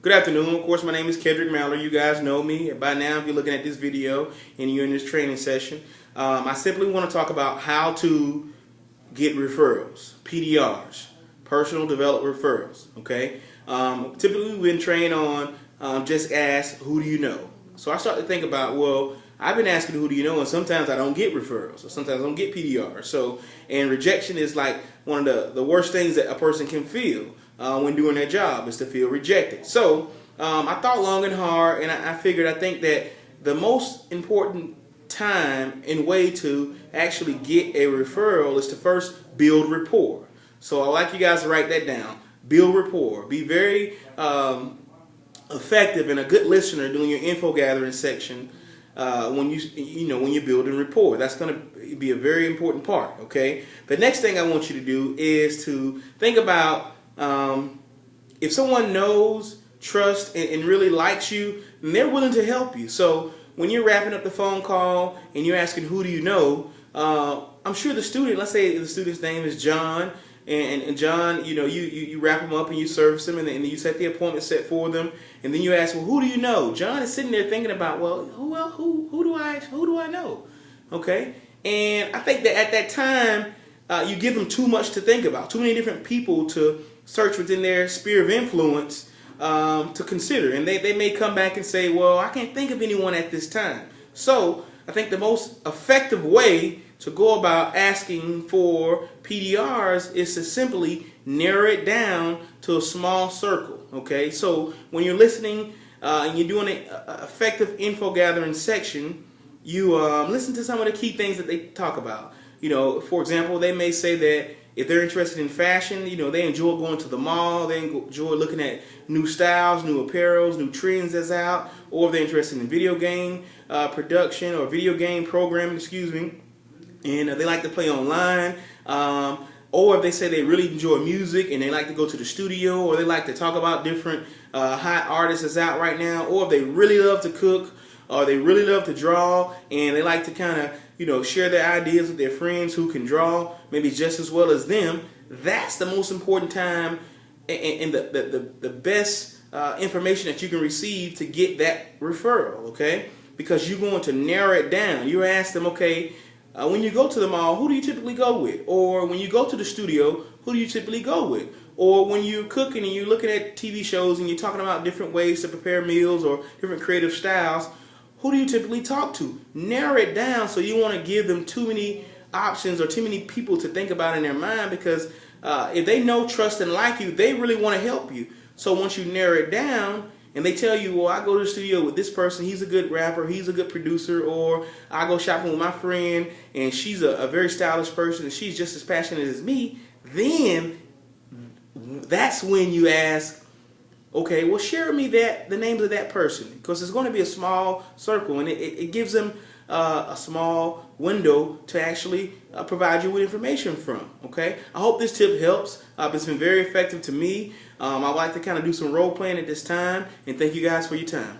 Good afternoon. Of course, my name is Kedrick Mallor. You guys know me by now if you're looking at this video and you're in this training session. I simply want to talk about how to get referrals, PDRs, personal development referrals. Okay. Typically, we've been trained on just ask, who do you know? So I start to think about, well, I've been asking who do you know, and sometimes I don't get referrals, or sometimes I don't get PDRs. So, and rejection is like one of the worst things that a person can feel when doing their job, is to feel rejected. So I thought long and hard, and I think that the most important time and way to actually get a referral is to first build rapport. So I'd like you guys to write that down. Build rapport. Be very effective and a good listener doing your info gathering section when you're building rapport. That's going to be a very important part. Okay. The next thing I want you to do is to think about if someone knows, trusts, and really likes you, then they're willing to help you. So when you're wrapping up the phone call and you're asking who do you know, I'm sure the student, let's say the student's name is John, and John, you wrap him up and you service him, and then you set the appointment set for them, and then you ask, well, who do you know? John is sitting there thinking about, well, who do I know? Okay, and I think that at that time you give them too much to think about, too many different people to search within their sphere of influence to consider, and they may come back and say, well, I can't think of anyone at this time. So I think the most effective way to go about asking for PDRs is to simply narrow it down to a small circle. Okay, so when you're listening and you're doing an effective info gathering section, you listen to some of the key things that they talk about. For example, they may say that if they're interested in fashion, they enjoy going to the mall, they enjoy looking at new styles, new apparels, new trends that's out, or if they're interested in video game production or video game programming, and they like to play online, or if they say they really enjoy music and they like to go to the studio, or they like to talk about different hot artists that's out right now, or if they really love to cook, or they really love to draw, and they like to kind of share their ideas with their friends who can draw maybe just as well as them. That's the most important time and the best information that you can receive to get that referral, okay? Because you're going to narrow it down. You ask them, okay, when you go to the mall, who do you typically go with? Or when you go to the studio, who do you typically go with? Or when you're cooking and you're looking at TV shows and you're talking about different ways to prepare meals or different creative styles, who do you typically talk to? Narrow it down, so you want to give them too many options or too many people to think about in their mind, because if they know, trust, and like you, they really want to help you. So once you narrow it down and they tell you, well, I go to the studio with this person, he's a good rapper, he's a good producer, or I go shopping with my friend and she's a very stylish person and she's just as passionate as me, then that's when you ask, okay, well, share with me the names of that person, because it's going to be a small circle, and it gives them a small window to actually provide you with information from. Okay, I hope this tip helps. It's been very effective to me. I'd like to kind of do some role playing at this time, and thank you guys for your time.